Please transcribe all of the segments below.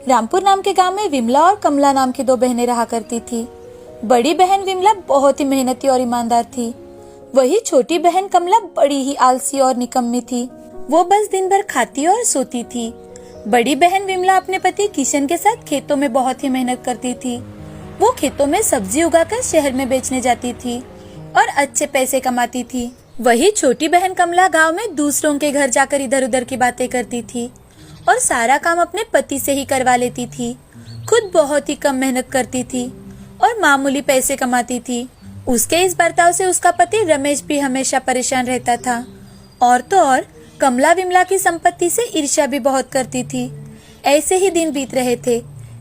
रामपुर नाम के गांव में विमला और कमला नाम की दो बहनें रहा करती थी। बड़ी बहन विमला बहुत ही मेहनती और ईमानदार थी। वही छोटी बहन कमला बड़ी ही आलसी और निकम्मी थी। वो बस दिन भर खाती और सोती थी। बड़ी बहन विमला अपने पति किशन के साथ खेतों में बहुत ही मेहनत करती थी। वो खेतों में सब्जी उगाकर शहर में बेचने जाती थी और अच्छे पैसे कमाती थी। वही छोटी बहन कमला गांव में दूसरों के घर जाकर इधर उधर की बातें करती थी और सारा काम अपने पति से ही करवा लेती थी। खुद बहुत ही कम मेहनत करती थी और मामूली पैसे कमाती थी। उसके इस बर्ताव से उसका पति रमेश भी हमेशा परेशान रहता था। और तो और कमला विमला की संपत्ति से ईर्ष्या भी बहुत करती थी। ऐसे ही दिन बीत रहे थे।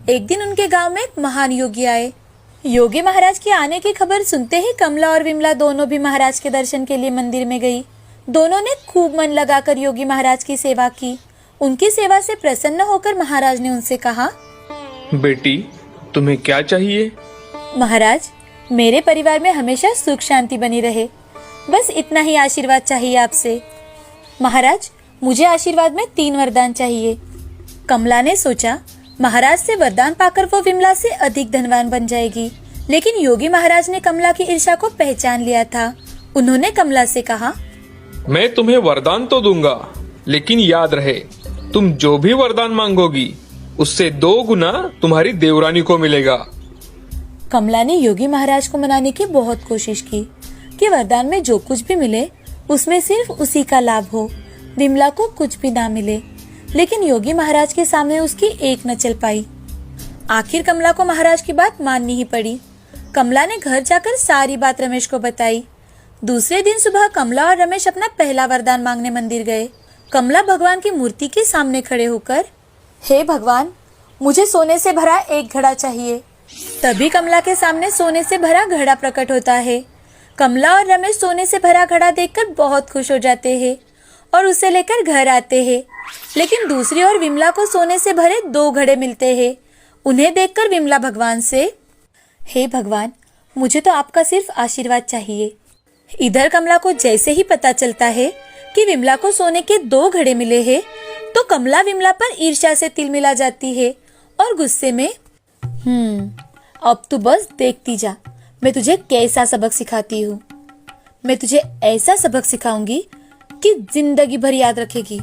एक दिन उनके गांव में एक महान योगी आए। योगी महाराज के आने की खबर सुनते ही कमला और विमला दोनों भी महाराज के दर्शन के लिए मंदिर में गई। दोनों ने खूब मन लगाकर योगी महाराज की सेवा की। उनकी सेवा से प्रसन्न होकर महाराज ने उनसे कहा, बेटी, तुम्हें क्या चाहिए? महाराज, मेरे परिवार में हमेशा सुख शांति बनी रहे, बस इतना ही आशीर्वाद चाहिए आपसे। महाराज, मुझे आशीर्वाद में 3 वरदान चाहिए। कमला ने सोचा, महाराज से वरदान पाकर वो विमला से अधिक धनवान बन जाएगी। लेकिन योगी महाराज ने कमला की ईर्ष्या को पहचान लिया था। उन्होंने कमला से कहा, मैं तुम्हें वरदान तो दूंगा, लेकिन याद रहे, तुम जो भी वरदान मांगोगी उससे 2 गुना तुम्हारी देवरानी को मिलेगा। कमला ने योगी महाराज को मनाने की बहुत कोशिश की कि वरदान में जो कुछ भी मिले उसमें सिर्फ उसी का लाभ हो, विमला को कुछ भी ना मिले। लेकिन योगी महाराज के सामने उसकी एक न चल पाई। आखिर कमला को महाराज की बात माननी ही पड़ी। कमला ने घर जाकर सारी बात रमेश को बताई। दूसरे दिन सुबह कमला और रमेश अपना पहला वरदान मांगने मंदिर गए। कमला भगवान की मूर्ति के सामने खड़े होकर, हे भगवान, मुझे सोने से भरा एक घड़ा चाहिए। तभी कमला के सामने सोने से भरा घड़ा प्रकट होता है। कमला और रमेश सोने से भरा घड़ा देखकर बहुत खुश हो जाते हैं और उसे लेकर घर आते हैं। लेकिन दूसरी ओर विमला को सोने से भरे 2 घड़े मिलते हैं। उन्हें देखकर विमला भगवान से, हे भगवान, मुझे तो आपका सिर्फ आशीर्वाद चाहिए। इधर कमला को जैसे ही पता चलता है कि विमला को सोने के 2 घड़े मिले हैं, तो कमला विमला पर ईर्ष्या से तिलमिला जाती है और गुस्से में, अब तू बस देखती जा, मैं तुझे कैसा सबक सिखाती हूँ। मैं तुझे ऐसा सबक सिखाऊंगी कि जिंदगी भर याद रखेगी।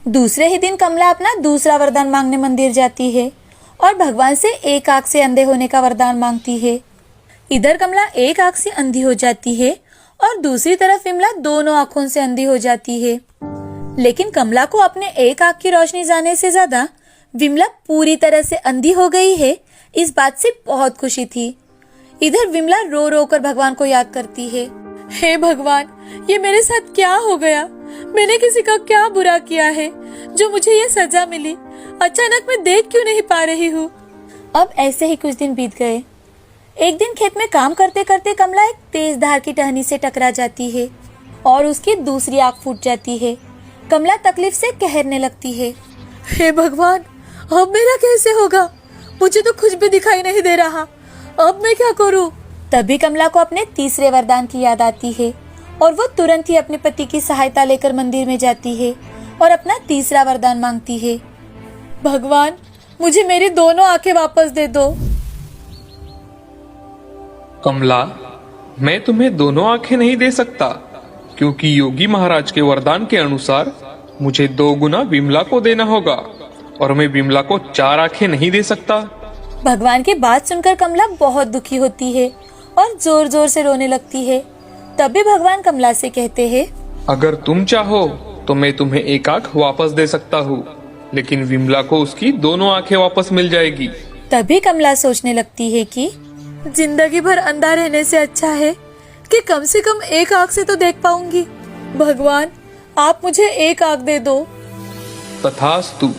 दूसरे ही दिन कमला अपना दूसरा वरदान मांगने मंदिर जाती है और भगवान से एक आंख से अंधे होने का वरदान मांगती है। इधर कमला एक आंख से अंधी हो जाती है और दूसरी तरफ विमला दोनों आंखों से अंधी हो जाती है। लेकिन कमला को अपने एक आंख की रोशनी जाने से ज्यादा विमला पूरी तरह से अंधी हो गई है, इस बात से बहुत खुशी थी। इधर विमला रो रो कर भगवान को याद करती है, हे भगवान, ये मेरे साथ क्या हो गया? मैंने किसी का क्या बुरा किया है जो मुझे ये सजा मिली? अचानक मैं देख क्यों नहीं पा रही हूँ? अब ऐसे ही कुछ दिन बीत गए। एक दिन खेत में काम करते करते कमला एक तेज धार की टहनी से टकरा जाती है और उसकी दूसरी आंख फूट जाती है। कमला तकलीफ से कहरने लगती है, हे भगवान, अब मेरा कैसे होगा? मुझे तो कुछ भी दिखाई नहीं दे रहा, अब मैं क्या करूं? तभी कमला को अपने तीसरे वरदान की याद आती है और वो तुरंत ही अपने पति की सहायता लेकर मंदिर में जाती है और अपना तीसरा वरदान मांगती है, भगवान, मुझे मेरी दोनों आंखें वापस दे दो। कमला, मैं तुम्हें दोनों आंखें नहीं दे सकता, क्योंकि योगी महाराज के वरदान के अनुसार मुझे 2 गुना विमला को देना होगा और मैं विमला को 4 आंखें नहीं दे सकता। भगवान की बात सुनकर कमला बहुत दुखी होती है और जोर जोर से रोने लगती है। तभी भगवान कमला से कहते हैं, अगर तुम चाहो तो मैं तुम्हें एक आंख वापस दे सकता हूँ, लेकिन विमला को उसकी दोनों आंखें वापस मिल जाएगी। तभी कमला सोचने लगती है कि जिंदगी भर अंधा रहने से अच्छा है कि कम से कम एक आंख से तो देख पाऊंगी। भगवान, आप मुझे एक आंख दे दो। तथास्तु।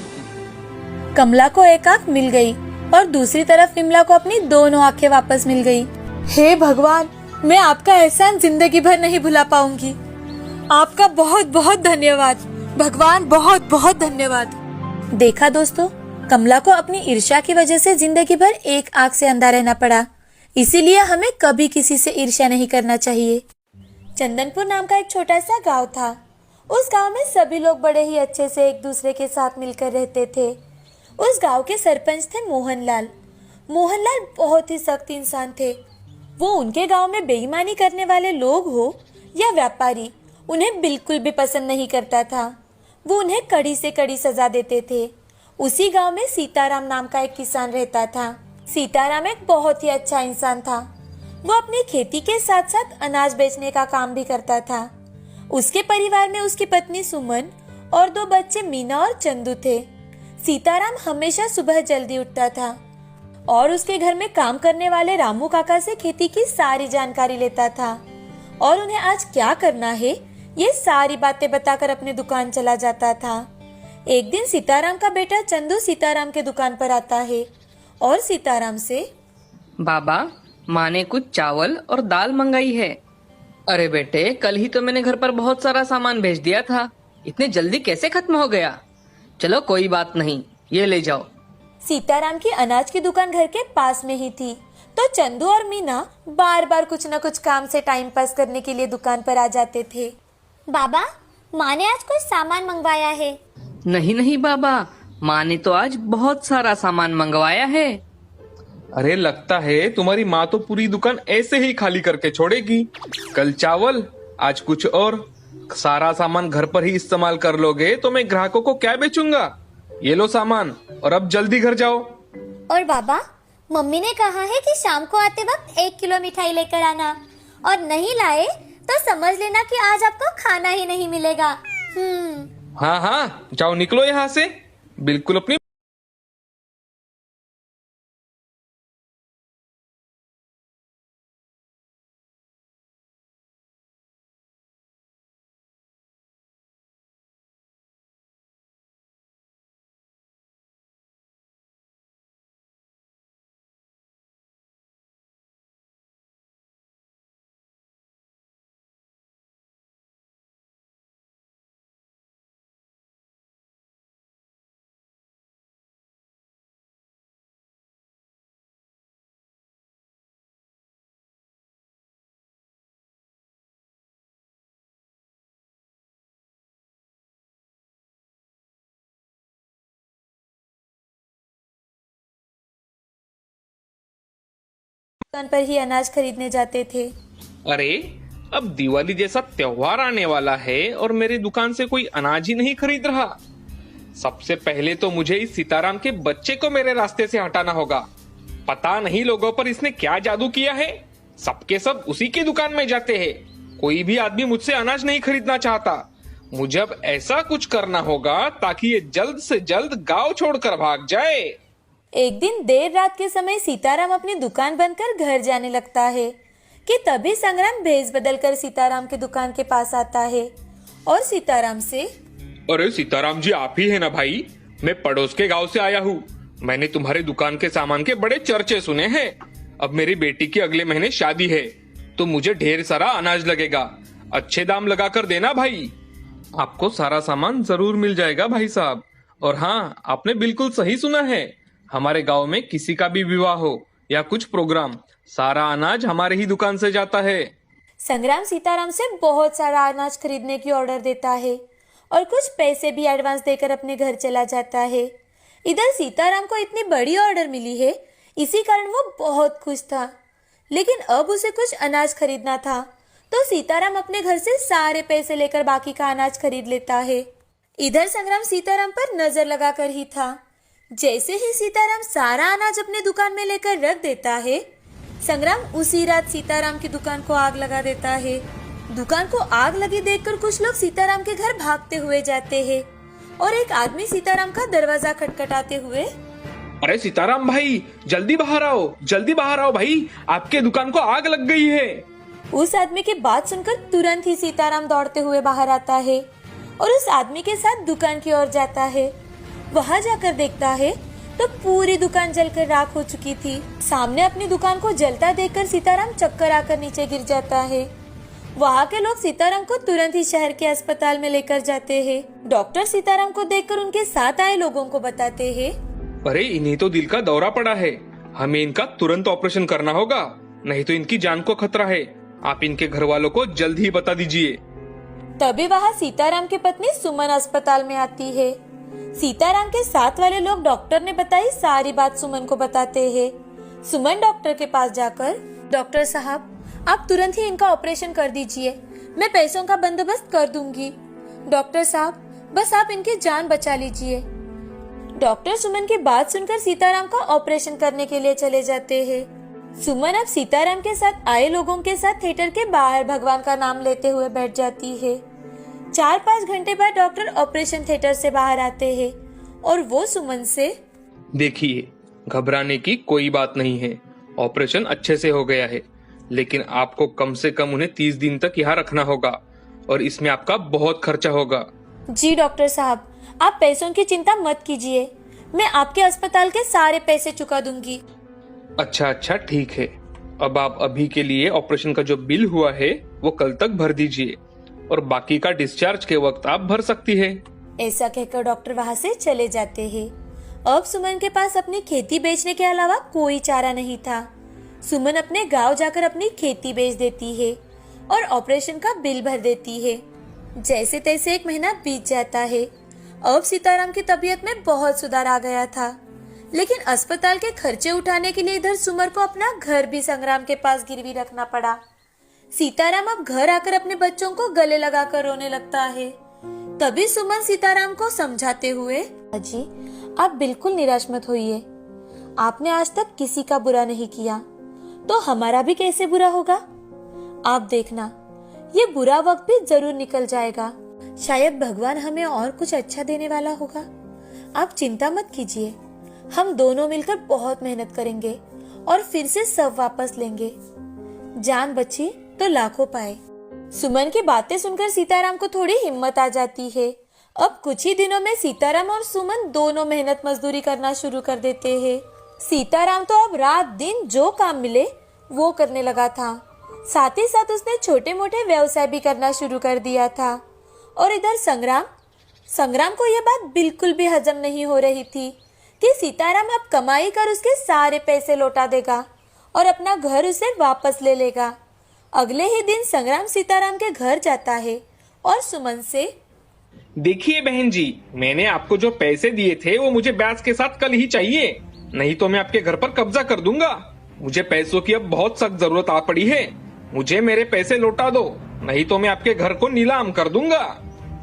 कमला को एक आंख मिल गई और दूसरी तरफ विमला को अपनी दोनों आंखें वापस मिल गई। हे भगवान, मैं आपका एहसान जिंदगी भर नहीं भुला पाऊंगी। आपका बहुत बहुत धन्यवाद भगवान, बहुत बहुत धन्यवाद। देखा दोस्तों, कमला को अपनी ईर्ष्या की वजह से जिंदगी भर एक आंख से अंधा रहना पड़ा। इसीलिए हमें कभी किसी से ईर्ष्या नहीं करना चाहिए। चंदनपुर नाम का एक छोटा सा गांव था। उस गांव में सभी लोग बड़े ही अच्छे से एक दूसरे के साथ मिलकर रहते थे। उस गांव के सरपंच थे मोहनलाल। मोहनलाल बहुत ही सख्त इंसान थे। वो उनके गांव में बेईमानी करने वाले लोग हो या व्यापारी, उन्हें बिल्कुल भी पसंद नहीं करता था। वो उन्हें कड़ी से कड़ी सजा देते थे। उसी गांव में सीताराम नाम का एक किसान रहता था। सीताराम एक बहुत ही अच्छा इंसान था। वो अपनी खेती के साथ साथ अनाज बेचने का काम भी करता था। उसके परिवार में उसकी पत्नी सुमन और 2 बच्चे मीना और चंदू थे। सीताराम हमेशा सुबह जल्दी उठता था और उसके घर में काम करने वाले रामू काका से खेती की सारी जानकारी लेता था और उन्हें आज क्या करना है ये सारी बातें बताकर अपनी दुकान चला जाता था। एक दिन सीताराम का बेटा चंदू सीताराम के दुकान पर आता है और सीताराम से, बाबा, माँ ने कुछ चावल और दाल मंगाई है। अरे बेटे, कल ही तो मैंने घर पर बहुत सारा सामान भेज दिया था, इतने जल्दी कैसे खत्म हो गया? चलो कोई बात नहीं, ये ले जाओ। सीताराम की अनाज की दुकान घर के पास में ही थी, तो चंदू और मीना बार बार कुछ न कुछ काम से टाइम पास करने के लिए दुकान पर आ जाते थे। बाबा, माँ ने आज कुछ सामान मंगवाया है। नहीं नहीं बाबा, माँ ने तो आज बहुत सारा सामान मंगवाया है। अरे लगता है तुम्हारी माँ तो पूरी दुकान ऐसे ही खाली करके छोड़ेगी। कल चावल, आज कुछ और। सारा सामान घर पर ही इस्तेमाल कर लोगे तो मैं ग्राहकों को क्या बेचूंगा? ये लो सामान और अब जल्दी घर जाओ। और बाबा, मम्मी ने कहा है कि शाम को आते वक्त 1 किलो मिठाई लेकर आना, और नहीं लाए तो समझ लेना कि आज आपको खाना ही नहीं मिलेगा। हाँ हाँ, जाओ निकलो यहाँ से, बिल्कुल अपनी दुकान पर ही अनाज खरीदने जाते थे। अरे अब दिवाली जैसा त्योहार आने वाला है और मेरी दुकान से कोई अनाज ही नहीं खरीद रहा। सबसे पहले तो मुझे इस सीताराम के बच्चे को मेरे रास्ते से हटाना होगा। पता नहीं लोगों पर इसने क्या जादू किया है, सबके सब उसी की दुकान में जाते हैं। कोई भी आदमी मुझसे अनाज नहीं खरीदना चाहता। मुझे अब ऐसा कुछ करना होगा ताकि ये जल्द से जल्द गांव छोड़कर भाग जाए। एक दिन देर रात के समय सीताराम अपनी दुकान बंद कर घर जाने लगता है कि तभी संग्राम भेष बदलकर सीताराम की दुकान के पास आता है और सीताराम से, अरे सीताराम जी, आप ही है ना भाई? मैं पड़ोस के गांव से आया हूँ। मैंने तुम्हारे दुकान के सामान के बड़े चर्चे सुने हैं। अब मेरी बेटी की अगले महीने शादी है तो मुझे ढेर सारा अनाज लगेगा। अच्छे दाम लगा कर देना भाई। आपको सारा सामान जरूर मिल जाएगा भाई साहब। और हाँ, आपने बिल्कुल सही सुना है। हमारे गांव में किसी का भी विवाह हो या कुछ प्रोग्राम, सारा अनाज हमारे ही दुकान से जाता है। संग्राम सीताराम से बहुत सारा अनाज खरीदने की ऑर्डर देता है और कुछ पैसे भी एडवांस देकर अपने घर चला जाता है। इधर सीताराम को इतनी बड़ी ऑर्डर मिली है, इसी कारण वो बहुत खुश था। लेकिन अब उसे कुछ अनाज खरीदना था तो सीताराम अपने घर से सारे पैसे लेकर बाकी का अनाज खरीद लेता है। इधर संग्राम सीताराम पर नजर लगाकर ही था। जैसे ही सीताराम सारा अनाज अपने दुकान में लेकर रख देता है, संग्राम उसी रात सीताराम की दुकान को आग लगा देता है। दुकान को आग लगी देखकर कुछ लोग सीताराम के घर भागते हुए जाते हैं और एक आदमी सीताराम का दरवाजा खटखटाते हुए, अरे सीताराम भाई, जल्दी बाहर आओ, जल्दी बाहर आओ भाई, आपके दुकान को आग लग गई है। उस आदमी की बात सुनकर तुरंत ही सीताराम दौड़ते हुए बाहर आता है और उस आदमी के साथ दुकान की ओर जाता है। वहां जाकर देखता है तो पूरी दुकान जलकर राख हो चुकी थी। सामने अपनी दुकान को जलता देखकर सीताराम चक्कर आकर नीचे गिर जाता है। वहां के लोग सीताराम को तुरंत ही शहर के अस्पताल में लेकर जाते हैं। डॉक्टर सीताराम को देखकर उनके साथ आए लोगों को बताते हैं, अरे इन्हें तो दिल का दौरा पड़ा है, हमें इनका तुरंत ऑपरेशन करना होगा, नहीं तो इनकी जान को खतरा है। आप इनके घर वालों को जल्द ही बता दीजिए। तभी वहाँ सीताराम की पत्नी सुमन अस्पताल में आती है। सीताराम के साथ वाले लोग डॉक्टर ने बताई सारी बात सुमन को बताते हैं। सुमन डॉक्टर के पास जाकर, डॉक्टर साहब आप तुरंत ही इनका ऑपरेशन कर दीजिए, मैं पैसों का बंदोबस्त कर दूंगी। डॉक्टर साहब बस आप इनकी जान बचा लीजिए। डॉक्टर सुमन की बात सुनकर सीताराम का ऑपरेशन करने के लिए चले जाते हैं। सुमन अब सीताराम के साथ आए लोगों के साथ थिएटर के बाहर भगवान का नाम लेते हुए बैठ जाती है। 4-5 घंटे बाद डॉक्टर ऑपरेशन थिएटर से बाहर आते हैं और वो सुमन से, देखिए, घबराने की कोई बात नहीं है। ऑपरेशन अच्छे से हो गया है, लेकिन आपको कम से कम उन्हें 30 दिन तक यहाँ रखना होगा और इसमें आपका बहुत खर्चा होगा। जी डॉक्टर साहब, आप पैसों की चिंता मत कीजिए, मैं आपके अस्पताल के सारे पैसे चुका दूंगी। अच्छा ठीक है। अब आप अभी के लिए ऑपरेशन का जो बिल हुआ है वो कल तक भर दीजिए और बाकी का डिस्चार्ज के वक्त आप भर सकती है। ऐसा कहकर डॉक्टर वहाँ से चले जाते हैं। अब सुमन के पास अपनी खेती बेचने के अलावा कोई चारा नहीं था। सुमन अपने गांव जाकर अपनी खेती बेच देती है और ऑपरेशन का बिल भर देती है। जैसे तैसे 1 महीना बीत जाता है। अब सीताराम की तबीयत में बहुत सुधार आ गया था, लेकिन अस्पताल के खर्चे उठाने के लिए इधर सुमन को अपना घर भी संग्राम के पास गिरवी रखना पड़ा। सीताराम अब घर आकर अपने बच्चों को गले लगाकर रोने लगता है। तभी सुमन सीताराम को समझाते हुए, अजी आप बिल्कुल निराश मत होइए, आपने आज तक किसी का बुरा नहीं किया तो हमारा भी कैसे बुरा होगा। आप देखना, ये बुरा वक्त भी जरूर निकल जाएगा, शायद भगवान हमें और कुछ अच्छा देने वाला होगा। आप चिंता मत कीजिए, हम दोनों मिलकर बहुत मेहनत करेंगे और फिर से सब वापस लेंगे। जान बची तो लाखों पाए। सुमन की बातें सुनकर सीताराम को थोड़ी हिम्मत आ जाती है। अब कुछ ही दिनों में सीताराम और सुमन दोनों मेहनत मजदूरी करना शुरू कर देते हैं। सीताराम तो अब रात दिन जो काम मिले वो करने लगा था। साथ ही साथ उसने छोटे मोटे व्यवसाय भी करना शुरू कर दिया था। और इधर संग्राम को यह बात बिल्कुल भी हजम नहीं हो रही थी कि सीताराम अब कमाई कर उसके सारे पैसे लौटा देगा और अपना घर उसे वापस ले लेगा। अगले ही दिन संग्राम सीताराम के घर जाता है और सुमन से, देखिए बहन जी, मैंने आपको जो पैसे दिए थे वो मुझे ब्याज के साथ कल ही चाहिए, नहीं तो मैं आपके घर पर कब्जा कर दूंगा। मुझे पैसों की अब बहुत सख्त जरूरत आ पड़ी है, मुझे मेरे पैसे लौटा दो, नहीं तो मैं आपके घर को नीलाम कर दूंगा।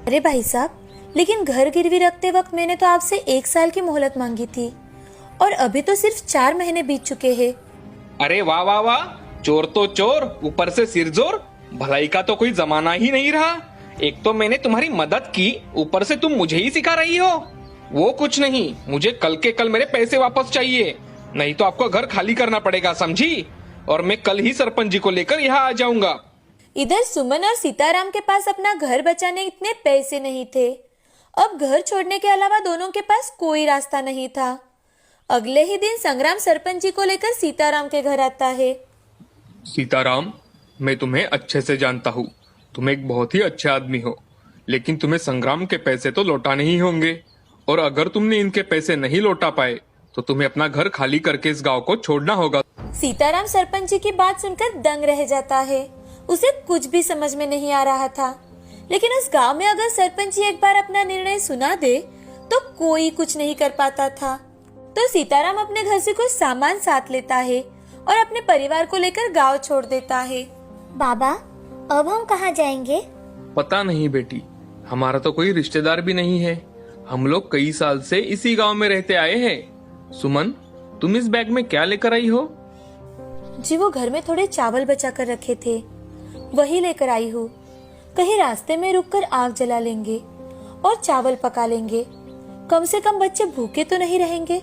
अरे भाई साहब, लेकिन घर गिरवी रखते वक्त मैंने तो आपसे 1 साल की मोहलत मांगी थी और अभी तो सिर्फ 4 महीने बीत चुके हैं। अरे वाह वाह वाह, चोर तो चोर, ऊपर से सिरजोर, भलाई का तो कोई जमाना ही नहीं रहा। एक तो मैंने तुम्हारी मदद की, ऊपर से तुम मुझे ही सिखा रही हो। वो कुछ नहीं, मुझे कल के कल मेरे पैसे वापस चाहिए, नहीं तो आपको घर खाली करना पड़ेगा, समझी? और मैं कल ही सरपंच जी को लेकर यहाँ आ जाऊंगा। इधर सुमन और सीताराम के पास अपना घर बचाने इतने पैसे नहीं थे। अब घर छोड़ने के अलावा दोनों के पास कोई रास्ता नहीं था। अगले ही दिन संग्राम सरपंच जी को लेकर सीताराम के घर आता है। सीताराम, मैं तुम्हें अच्छे से जानता हूँ, तुम एक बहुत ही अच्छे आदमी हो, लेकिन तुम्हें संग्राम के पैसे तो लौटाने ही होंगे, और अगर तुमने इनके पैसे नहीं लौटा पाए तो तुम्हें अपना घर खाली करके इस गांव को छोड़ना होगा। सीताराम सरपंच जी की बात सुनकर दंग रह जाता है। उसे कुछ भी समझ में नहीं आ रहा था, लेकिन उस गांव में अगर सरपंच जी एक बार अपना निर्णय सुना दे तो कोई कुछ नहीं कर पाता था। तो सीताराम अपने घर से कुछ सामान साथ लेता है और अपने परिवार को लेकर गांव छोड़ देता है। बाबा, अब हम कहाँ जाएंगे? पता नहीं बेटी, हमारा तो कोई रिश्तेदार भी नहीं है, हम लोग कई साल से इसी गांव में रहते आए हैं। सुमन, तुम इस बैग में क्या लेकर आई हो? जी वो घर में थोड़े चावल बचा कर रखे थे, वही लेकर आई हूँ। कहीं रास्ते में रुककर आग जला लेंगे और चावल पका लेंगे, कम से कम बच्चे भूखे तो नहीं रहेंगे।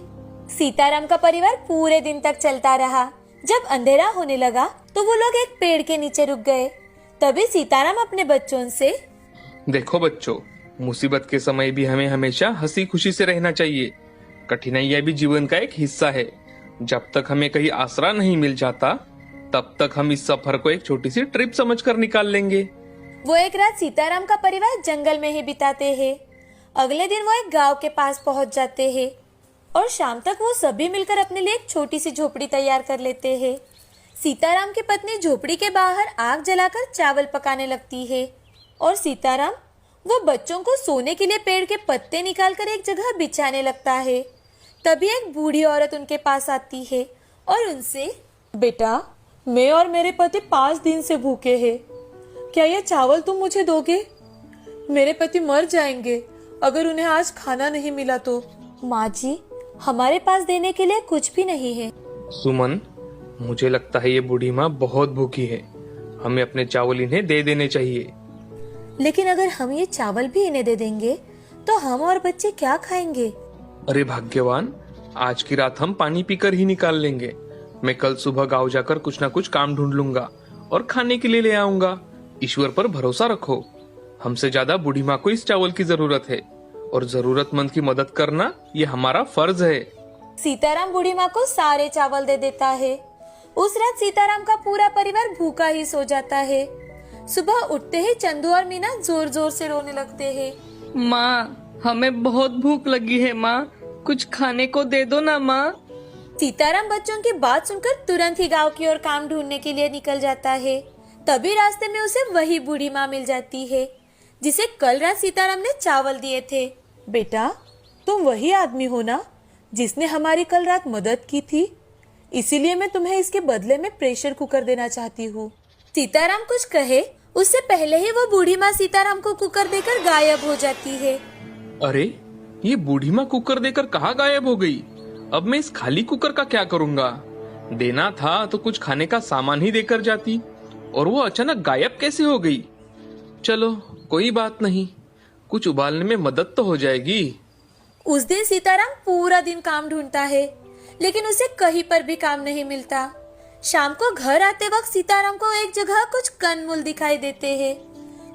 सीताराम का परिवार पूरे दिन तक चलता रहा। जब अंधेरा होने लगा तो वो लोग एक पेड़ के नीचे रुक गए। तभी सीताराम अपने बच्चों से, देखो बच्चों, मुसीबत के समय भी हमें हमेशा हंसी खुशी से रहना चाहिए। कठिनाइयां भी जीवन का एक हिस्सा है। जब तक हमें कहीं आसरा नहीं मिल जाता तब तक हम इस सफर को एक छोटी सी ट्रिप समझकर निकाल लेंगे। वो एक रात सीताराम का परिवार जंगल में ही बिताते हैं। अगले दिन वो एक गांव के पास पहुंच जाते हैं और शाम तक वो सभी मिलकर अपने लिए एक छोटी सी झोपड़ी तैयार कर लेते हैं। सीताराम की पत्नी झोपड़ी के बाहर आग जलाकर चावल पकाने लगती है और सीताराम वो बच्चों को सोने के लिए पेड़ के पत्ते निकालकर एक जगह बिछाने लगता है। तभी एक बूढ़ी औरत उनके पास आती है और उनसे, बेटा, मैं और मेरे पति 5 दिन से भूखे हैं। क्या ये चावल तुम मुझे दोगे? मेरे पति मर जाएंगे अगर उन्हें आज खाना नहीं मिला तो। माँ जी, हमारे पास देने के लिए कुछ भी नहीं है। सुमन, मुझे लगता है ये बूढ़ी माँ बहुत भूखी है। हमें अपने चावल इन्हें दे देने चाहिए। लेकिन अगर हम ये चावल भी इन्हें दे देंगे तो हम और बच्चे क्या खाएंगे? अरे भाग्यवान, आज की रात हम पानी पीकर ही निकाल लेंगे। मैं कल सुबह गांव जाकर कुछ ना कुछ काम ढूंढ लूंगा और खाने के लिए ले आऊंगा। ईश्वर पर भरोसा रखो। हमसे ज्यादा बूढ़ी माँ को इस चावल की जरूरत है और जरूरतमंद की मदद करना ये हमारा फर्ज है। सीताराम बूढ़ी माँ को सारे चावल दे देता है। उस रात सीताराम का पूरा परिवार भूखा ही सो जाता है। सुबह उठते ही चंदू और मीना जोर जोर से रोने लगते हैं। माँ, हमें बहुत भूख लगी है माँ, कुछ खाने को दे दो ना माँ। सीताराम बच्चों की बात सुनकर तुरंत ही गांव की ओर काम ढूंढने के लिए निकल जाता है। तभी रास्ते में उसे वही बूढ़ी माँ मिल जाती है जिसे कल रात सीताराम ने चावल दिए थे। बेटा, तुम वही आदमी हो ना जिसने हमारी कल रात मदद की थी? इसीलिए मैं तुम्हें इसके बदले में प्रेशर कुकर देना चाहती हूँ। सीताराम कुछ कहे उससे पहले ही वो बूढ़ी माँ सीताराम को कुकर देकर गायब हो जाती है। अरे, ये बूढ़ी माँ कुकर देकर कहाँ गायब हो गई? अब मैं इस खाली कुकर का क्या करूँगा? देना था तो कुछ खाने का सामान ही देकर जाती, और वो अचानक गायब कैसे हो गई? चलो, कोई बात नहीं, कुछ उबालने में मदद तो हो जाएगी। उस दिन सीताराम पूरा दिन काम ढूंढता है लेकिन उसे कहीं पर भी काम नहीं मिलता। शाम को घर आते वक्त सीताराम को एक जगह कुछ कंदमूल दिखाई देते हैं।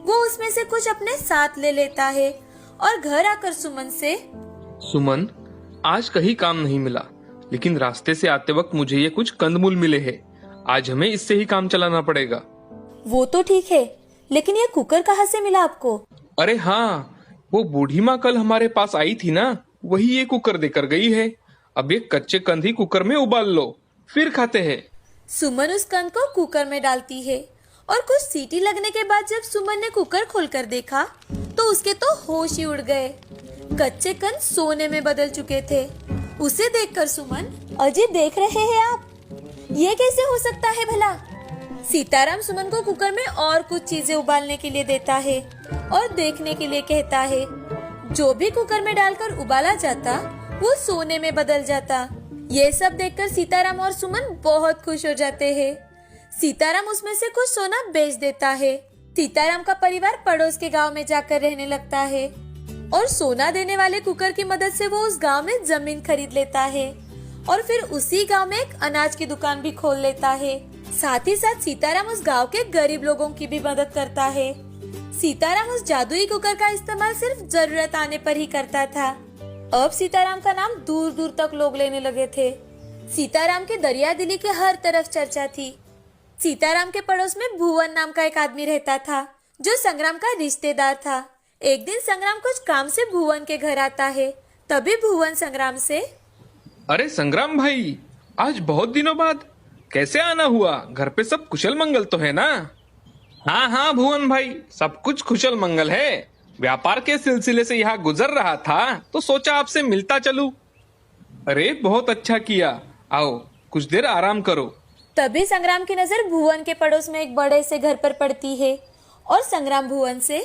वो उसमें से कुछ अपने साथ ले लेता है और घर आकर सुमन से, सुमन, आज कहीं काम नहीं मिला, लेकिन रास्ते से आते वक्त मुझे ये कुछ कंदमूल मिले हैं। आज हमें इससे ही काम चलाना पड़ेगा। वो तो ठीक है, लेकिन ये कुकर कहाँ से मिला आपको? अरे हाँ, वो बूढ़ी माँ कल हमारे पास आई थी ना, वही ये कुकर देकर गई है। अब ये कच्चे कंद ही कुकर में उबाल लो, फिर खाते हैं। सुमन उस कंद को कुकर में डालती है और कुछ सीटी लगने के बाद जब सुमन ने कुकर खोलकर देखा तो उसके तो होश ही उड़ गए। कच्चे कंद सोने में बदल चुके थे। उसे देखकर सुमन, अजी देख रहे हैं आप? ये कैसे हो सकता है भला? सीताराम सुमन को कुकर में और कुछ चीजें उबालने के लिए देता है और देखने के लिए कहता है। जो भी कुकर में डालकर उबाला जाता वो सोने में बदल जाता। ये सब देखकर सीताराम और सुमन बहुत खुश हो जाते हैं। सीताराम उसमें से कुछ सोना बेच देता है। सीताराम का परिवार पड़ोस के गांव में जाकर रहने लगता है और सोना देने वाले कुकर की मदद से वो उस गांव में जमीन खरीद लेता है और फिर उसी गांव में एक अनाज की दुकान भी खोल लेता है। साथ ही साथ सीताराम उस गांव के गरीब लोगों की भी मदद करता है। सीताराम उस जादुई कुकर का इस्तेमाल सिर्फ जरूरत आने पर ही करता था। अब सीताराम का नाम दूर दूर तक लोग लेने लगे थे। सीताराम के दरिया दिली के हर तरफ चर्चा थी। सीताराम के पड़ोस में भुवन नाम का एक आदमी रहता था जो संग्राम का रिश्तेदार था। एक दिन संग्राम कुछ काम से भुवन के घर आता है। तभी भुवन संग्राम से, अरे संग्राम भाई, आज बहुत दिनों बाद कैसे आना हुआ? घर पे सब कुशल मंगल तो है ना? हाँ हाँ भुवन भाई, सब कुछ कुशल मंगल है। व्यापार के सिलसिले से यहाँ गुजर रहा था तो सोचा आपसे मिलता चलूं। अरे बहुत अच्छा किया, आओ कुछ देर आराम करो। तभी संग्राम की नजर भुवन के पड़ोस में एक बड़े से घर पर पड़ती है और संग्राम भुवन से,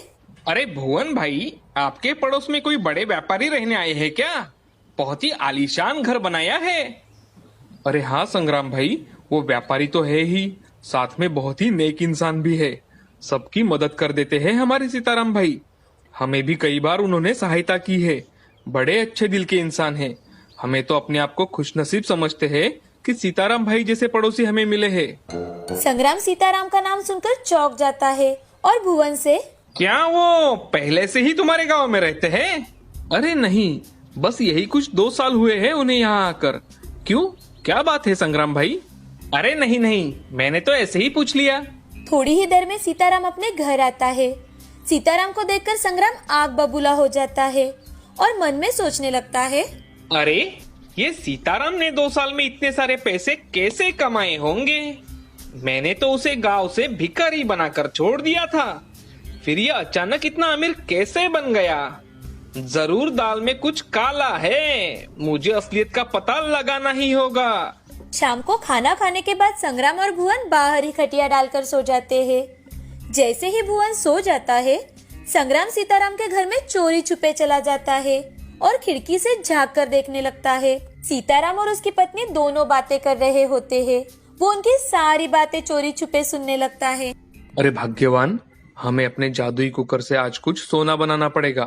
अरे भुवन भाई, आपके पड़ोस में कोई बड़े व्यापारी रहने आए हैं क्या? बहुत ही आलीशान घर बनाया है। अरे हाँ संग्राम भाई, वो व्यापारी तो है ही, साथ में बहुत ही नेक इंसान भी है। सबकी मदद कर देते हैं हमारे सीताराम भाई। हमें भी कई बार उन्होंने सहायता की है। बड़े अच्छे दिल के इंसान हैं। हमें तो अपने आप को खुशनसीब समझते हैं कि सीताराम भाई जैसे पड़ोसी हमें मिले हैं। संग्राम सीताराम का नाम सुनकर चौंक जाता है और भुवन से, क्या वो पहले से ही तुम्हारे गांव में रहते हैं? अरे नहीं, बस यही कुछ 2 साल हुए हैं उन्हें यहाँ आकर। क्यों, क्या बात है संग्राम भाई? अरे नहीं नहीं, मैंने तो ऐसे ही पूछ लिया। थोड़ी ही देर में सीताराम अपने घर आता है। सीताराम को देखकर संग्राम आग बबूला हो जाता है और मन में सोचने लगता है, अरे ये सीताराम ने 2 साल में इतने सारे पैसे कैसे कमाए होंगे? मैंने तो उसे गांव से भिखारी बनाकर छोड़ दिया था, फिर ये अचानक इतना अमीर कैसे बन गया? जरूर दाल में कुछ काला है। मुझे असलियत का पता लगाना ही होगा। शाम को खाना खाने के बाद संग्राम और भुवन बाहर ही खटिया डालकर सो जाते हैं। जैसे ही भुवन सो जाता है, संग्राम सीताराम के घर में चोरी छुपे चला जाता है और खिड़की से झांक कर देखने लगता है। सीताराम और उसकी पत्नी दोनों बातें कर रहे होते हैं। वो उनकी सारी बातें चोरी छुपे सुनने लगता है। अरे भाग्यवान, हमें अपने जादुई कुकर से आज कुछ सोना बनाना पड़ेगा,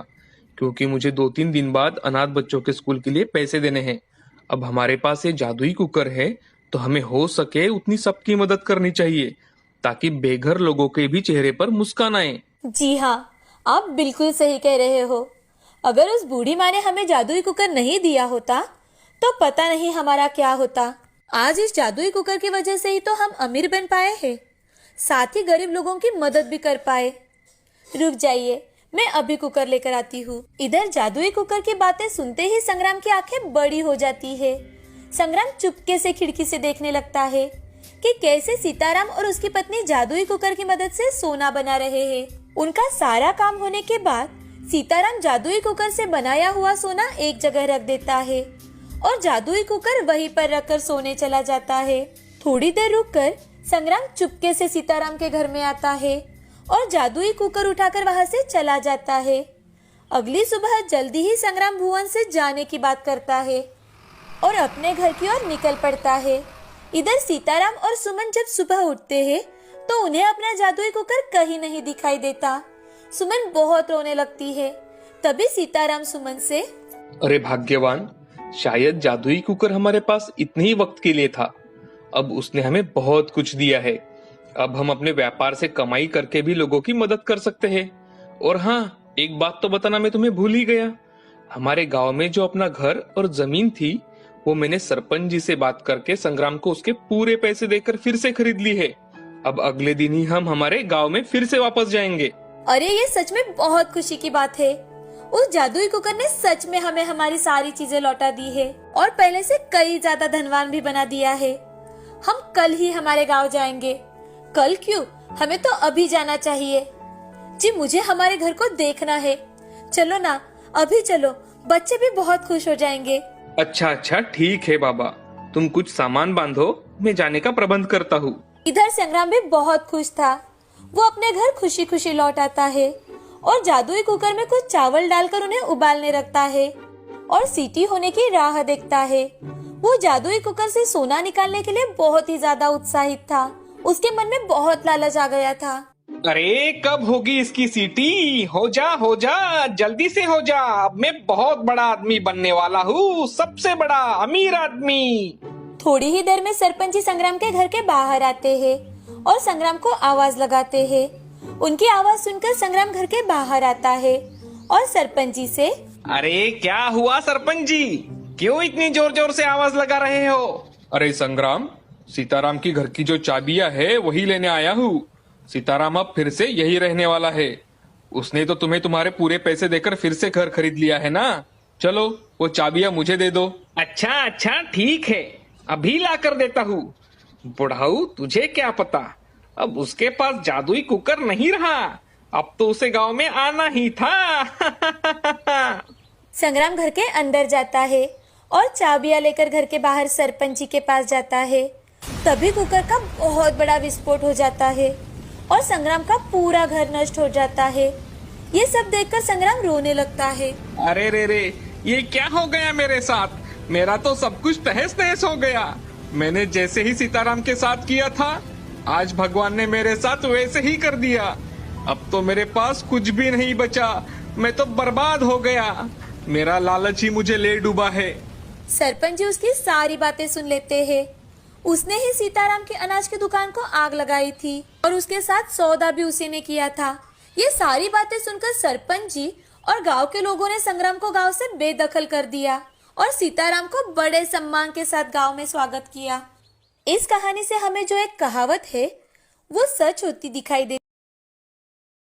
क्योंकि मुझे 2-3 दिन बाद अनाथ बच्चों के स्कूल के लिए पैसे देने हैं। अब हमारे पास ये जादुई कुकर है, तो हमें हो सके उतनी सबकी मदद करनी चाहिए, ताकि बेघर लोगों के भी चेहरे पर मुस्कान आए। जी हाँ, आप बिल्कुल सही कह रहे हो। अगर उस बूढ़ी माँ ने हमें जादुई कुकर नहीं दिया होता, तो पता नहीं हमारा क्या होता। आज इस जादुई कुकर की वजह से ही तो हम अमीर बन पाए हैं, साथ ही गरीब लोगों की मदद भी कर पाए। रुक जाइए, मैं अभी कुकर लेकर आती हूँ। इधर जादुई कुकर की बातें सुनते ही संग्राम की आंखें बड़ी हो जाती है। संग्राम चुपके से खिड़की से देखने लगता है कि कैसे सीताराम और उसकी पत्नी जादुई कुकर की मदद से सोना बना रहे हैं। उनका सारा काम होने के बाद सीताराम जादुई कुकर से बनाया हुआ सोना एक जगह रख देता है और जादुई कुकर वहीं पर रखकर सोने चला जाता है। थोड़ी देर रुककर संग्राम चुपके से सीताराम के घर में आता है और जादुई कुकर उठाकर वहां से चला जाता है। अगली सुबह जल्दी ही संग्राम भुवन से जाने की बात करता है और अपने घर की ओर निकल पड़ता है। इधर सीताराम और सुमन जब सुबह उठते हैं तो उन्हें अपना जादुई कुकर कहीं नहीं दिखाई देता। सुमन बहुत रोने लगती है। तभी सीताराम सुमन से, अरे भाग्यवान, शायद जादुई कुकर हमारे पास इतने ही वक्त के लिए था। अब उसने हमें बहुत कुछ दिया है। अब हम अपने व्यापार से कमाई करके भी लोगों की मदद कर सकते हैं। और हाँ, एक बात तो बताना मैं तुम्हें भूल ही गया। हमारे गांव में जो अपना घर और जमीन थी, वो मैंने सरपंच जी से बात करके संग्राम को उसके पूरे पैसे देकर फिर से खरीद ली है। अब अगले दिन ही हम हमारे गांव में फिर से वापस जाएंगे। अरे ये सच में बहुत खुशी की बात है। उस जादुई कुकर ने सच में हमें हमारी सारी चीजें लौटा दी है और पहले से कई ज्यादा धनवान भी बना दिया है। हम कल ही हमारे गांव जाएंगे। कल क्यों, हमें तो अभी जाना चाहिए। जी, मुझे हमारे घर को देखना है। चलो ना, अभी चलो, बच्चे भी बहुत खुश हो जाएंगे। अच्छा, ठीक है बाबा, तुम कुछ सामान बांधो, मैं जाने का प्रबंध करता हूँ। इधर संग्राम भी बहुत खुश था। वो अपने घर खुशी खुशी लौट आता है और जादुई कुकर में कुछ चावल डालकर उन्हें उबालने रखता है और सीटी होने की राह देखता है। वो जादुई कुकर से सोना निकालने के लिए बहुत ही ज्यादा उत्साहित था। उसके मन में बहुत लालच आ गया था। अरे कब होगी इसकी सीटी? हो जा, जल्दी से हो जा। अब मैं बहुत बड़ा आदमी बनने वाला हूँ, सबसे बड़ा अमीर आदमी। थोड़ी ही देर में सरपंच जी संग्राम के घर के बाहर आते हैं और संग्राम को आवाज लगाते हैं। उनकी आवाज सुनकर संग्राम घर के बाहर आता है और सरपंच जी से, अरे क्या हुआ सरपंच जी, क्यों इतनी जोर जोर से आवाज लगा रहे हो? अरे संग्राम, सीताराम की घर की जो चाबियां है वही लेने आया हूँ। सीताराम अब फिर से यही रहने वाला है। उसने तो तुम्हें तुम्हारे पूरे पैसे देकर फिर से घर खरीद लिया है ना। चलो वो चाबियां मुझे दे दो। अच्छा, ठीक है, अभी ला कर देता हूँ। बुढ़ाऊ, तुझे क्या पता, अब उसके पास जादुई कुकर नहीं रहा। अब तो उसे गांव में आना ही था। संग्राम घर के अंदर जाता है और चाबियां लेकर घर के बाहर सरपंच जी के पास जाता है। तभी कुकर का बहुत बड़ा विस्फोट हो जाता है और संग्राम का पूरा घर नष्ट हो जाता है। ये सब देखकर संग्राम रोने लगता है। अरे रे, ये क्या हो गया मेरे साथ? मेरा तो सब कुछ तहस नहस हो गया। मैंने जैसे ही सीताराम के साथ किया था, आज भगवान ने मेरे साथ वैसे ही कर दिया। अब तो मेरे पास कुछ भी नहीं बचा, मैं तो बर्बाद हो गया। मेरा लालच ही मुझे ले डूबा है। सरपंच जी उसकी सारी बातें सुन लेते हैं। उसने ही सीताराम की अनाज की दुकान को आग लगाई थी और उसके साथ सौदा भी उसी ने किया था। ये सारी बातें सुनकर सरपंच जी और गांव के लोगों ने संग्राम को गांव से बेदखल कर दिया और सीताराम को बड़े सम्मान के साथ गांव में स्वागत किया। इस कहानी से हमें जो एक कहावत है वो सच होती दिखाई दे